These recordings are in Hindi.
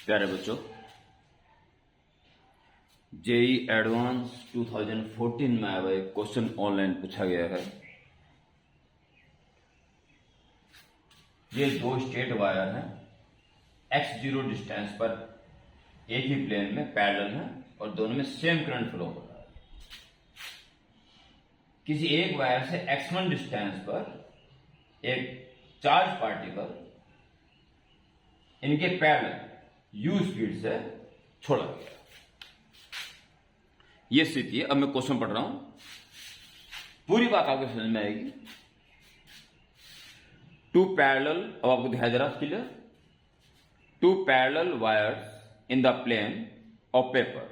प्यारे बच्चों, जेई एडवांस 2014 में आया एक क्वेश्चन ऑनलाइन पूछा गया है। ये दो स्ट्रेट वायर हैं, x0 डिस्टेंस पर एक ही प्लेन में पैरेलल हैं और दोनों में सेम करंट फ्लो हो रहा है। किसी एक वायर से x1 डिस्टेंस पर एक चार्ज पार्टिकल इनके पैरेलल u स्पीड से छोड़ा गया। ये स्थिति है। अब मैं क्वेश्चन पढ़ रहा हूं, पूरी बात आपको समझ में आएगी। टू पैरेलल, अब आपको दिखाई दे रहा है clear, two parallel wires in the plane of paper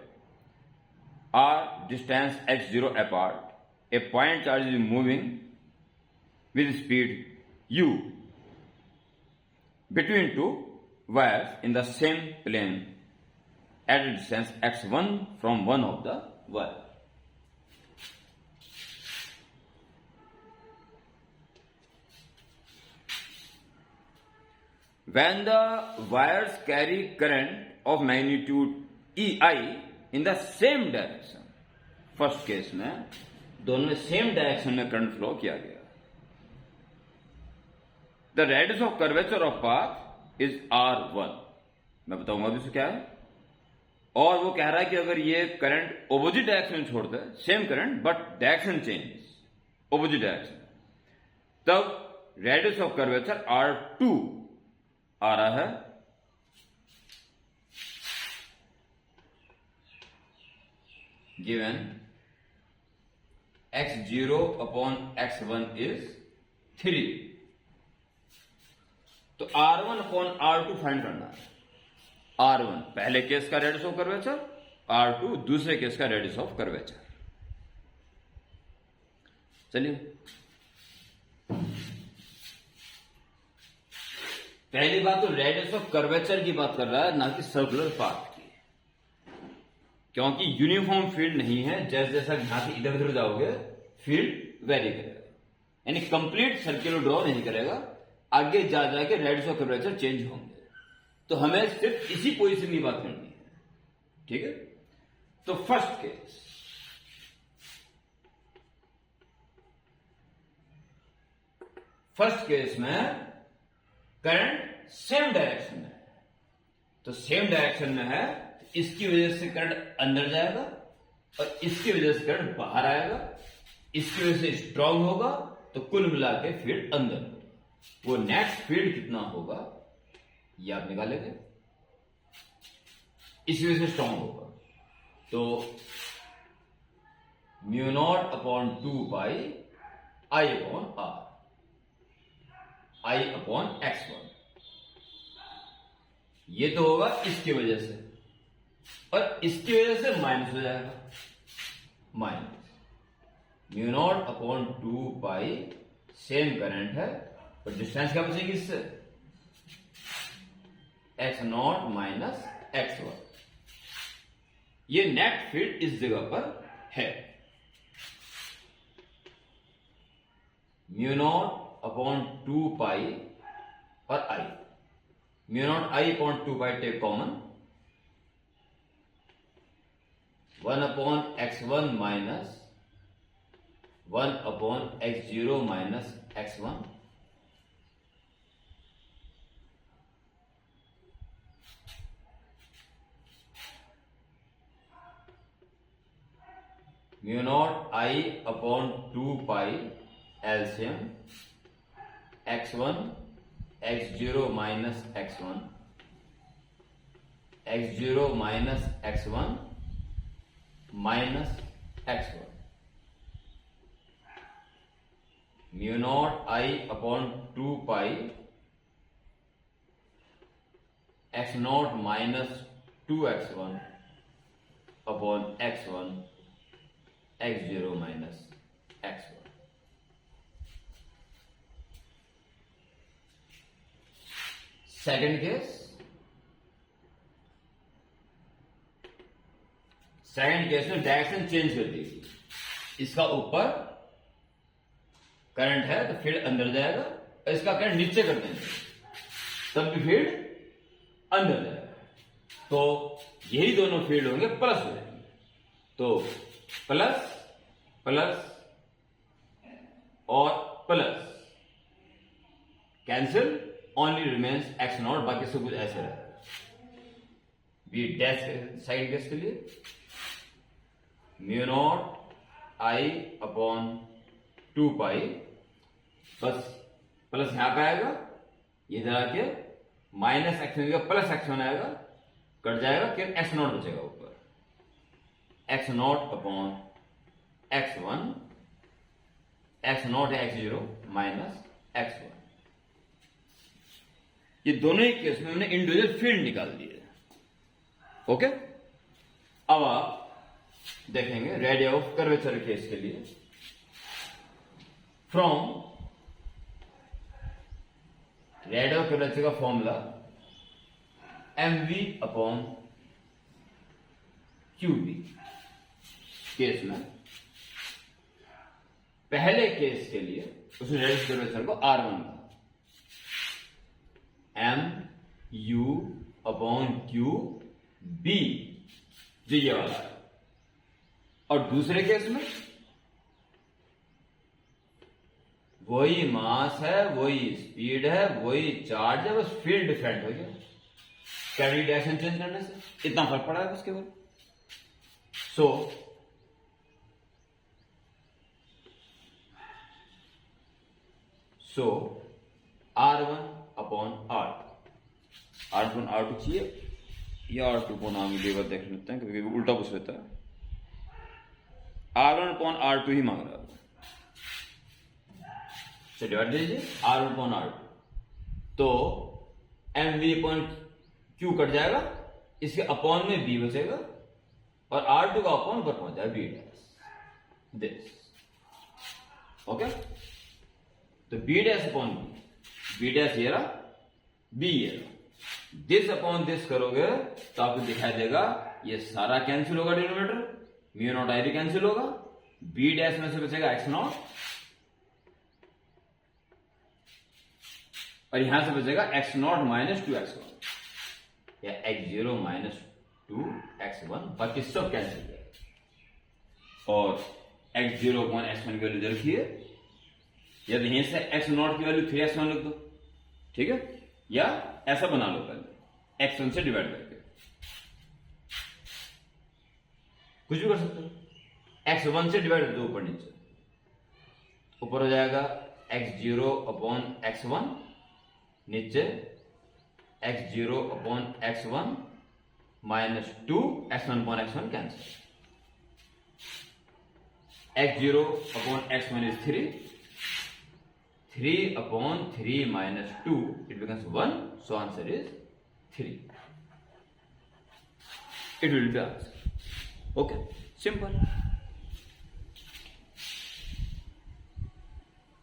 are distance x0 apart. A point charge is moving with speed u between two wires in the same plane at a distance x1 from one of the wire. When the wires carry current of magnitude EI in the same direction, first case में दोनों में सेम डायरेक्शन में करंट फ्लो किया गया। The radius of curvature of path is R1। मैं बताऊंगा अभी से क्या है। और वो कह रहा है कि अगर ये करंट ऑपोजिट डायरेक्शन छोड़ दे, same current but direction change, opposite direction, तब रेडियस ऑफ कर्वेचर R2 आ रहा है। Given x0 upon x1 is 3, तो R1 अपॉन R2 फाइंड करना है। R1 पहले केस का रेडियस ऑफ कर्वेचर, R2 दूसरे केस का रेडियस ऑफ कर्वेचर। चलिए, पहली बात तो रेडियस ऑफ कर्वेचर की बात कर रहा है, ना कि सर्कुलर पाथ की, क्योंकि यूनिफॉर्म फील्ड नहीं है। जैसे जैसा यहां से इधर उधर जाओगे फील्ड वेरी करेगा, यानी कंप्लीट सर्कुलर ड्रॉ नहीं करेगा। आगे जा जाके रेडियस ऑफ कर्वेचर चेंज होंगे। तो हमें सिर्फ इसी पोजीशन की बात करनी है, ठीक है। तो फर्स्ट केस में करंट सेम डायरेक्शन में है, तो सेम डायरेक्शन में है, तो इसकी वजह से करंट अंदर जाएगा और इसकी वजह से करंट बाहर आएगा। इसकी वजह से स्ट्रांग होगा, तो कुल मिला के फील्ड अंदर होगा। वो नेट फील्ड कितना होगा ये आप निकालेंगे। इसी वजह से स्ट्रांग होगा, तो mu naught upon 2 pi I upon R, I upon x1। ये तो होगा इसकी वजह से, और इसकी वजह से माइनस हो जाएगा, माइनस म्यू नॉट अपॉन 2 पाई, सेम करंट है और डिस्टेंस क्या बचेगी इससे, x0 माइनस x1। ये नेट फील्ड इस जगह पर है। म्यू नॉट अपॉन 2 पाई और i, mu naught i upon 2 pi take common, 1 upon x1 minus 1 upon x0 minus x1, mu naught i upon 2 pi LCM x1 x0 minus x1, x0 minus x1 minus x1, mu naught i upon 2 pi x0 minus 2x1 upon x1 x0 minus x1। Second case में डायरेक्शन चेंज कर देगी। इसका ऊपर करंट है तो फील्ड अंदर जाएगा, और इसका करंट नीचे कर देंगे तब भी फील्ड अंदर जाएगा। तो यही दोनों फील्ड होंगे प्लस हो जाएंगे, तो प्लस प्लस और plus cancel, only remains x not, बाकी सब कुछ ऐसे रहेगा। बी डैश साइड केस के लिए mu naught I upon 2 pi, बस प्लस यहां पे आएगा, इधर आके माइनस एक्स होगा प्लस एक्स वन आएगा, कट जाएगा, फिर एक्स नॉट बचेगा ऊपर, x naught upon x one, x naught है x zero minus x one. ये दोनों ही केस में हमने इंडिविजुअल फील्ड निकाल दिए। ओके, अब आप देखेंगे रेडियस ऑफ कर्वेचर केस के लिए, फ्रॉम रेडियस ऑफ कर्वेचर का formula mv upon qb। Case में पहले केस के लिए उसने रेडियस कर्वेचर को r1 का mu अपॉन q b ये वाला है, और दूसरे केस में वही मास है, वही स्पीड है, वही चार्ज है, बस फील्ड डिफरेंट हो गया कैविटी डायरेक्शन चेंज करने से, इतना फर्क पड़ा है बस केवल। सो R1 अपॉन R2 चाहिए या R2 को नाम लेकर देख लेते हैं, कभी कभी उल्टा पूछ लेता है। R1 अपॉन R2 ही मांग रहा है, तो डिवाइड दीजिए R1 अपॉन R2, तो mv अपॉन q कट जाएगा, इसके अपॉन में b बचेगा, और R2 का अपॉन पर पहुंच जाएगा b डैश दिस। ओके, तो b dash upon b dash ये रहा, b ये रहा, दिस अपॉन दिस करोगे तो आपको दिखाई देगा ये सारा कैंसिल होगा, डिनोमिनेटर म्यू नॉट आई भी कैंसिल होगा, b डैश में से बचेगा x नॉट, और यहां से बचेगा x नॉट माइनस 2x1 या x0 माइनस 2x1, बाकी सब कैंसिल हो जाएगा। और x0 अपॉन x1 की वैल्यू रखिए, या यहीं से x नॉट की वैल्यू 3x1 लिख दो, ठीक है, या ऐसा बना लो पहले x1 से डिवाइड करके, कुछ भी कर सकते हो, x1 से डिवाइड कर दो ऊपर नीचे, ऊपर हो जाएगा x0 अपॉन x1, नीचे x0 upon x1 minus 2 x1 upon x1 cancel, x0 upon x1 is 3 upon 3 minus 2, it becomes 1, so answer is 3. It will be answer. Okay, simple.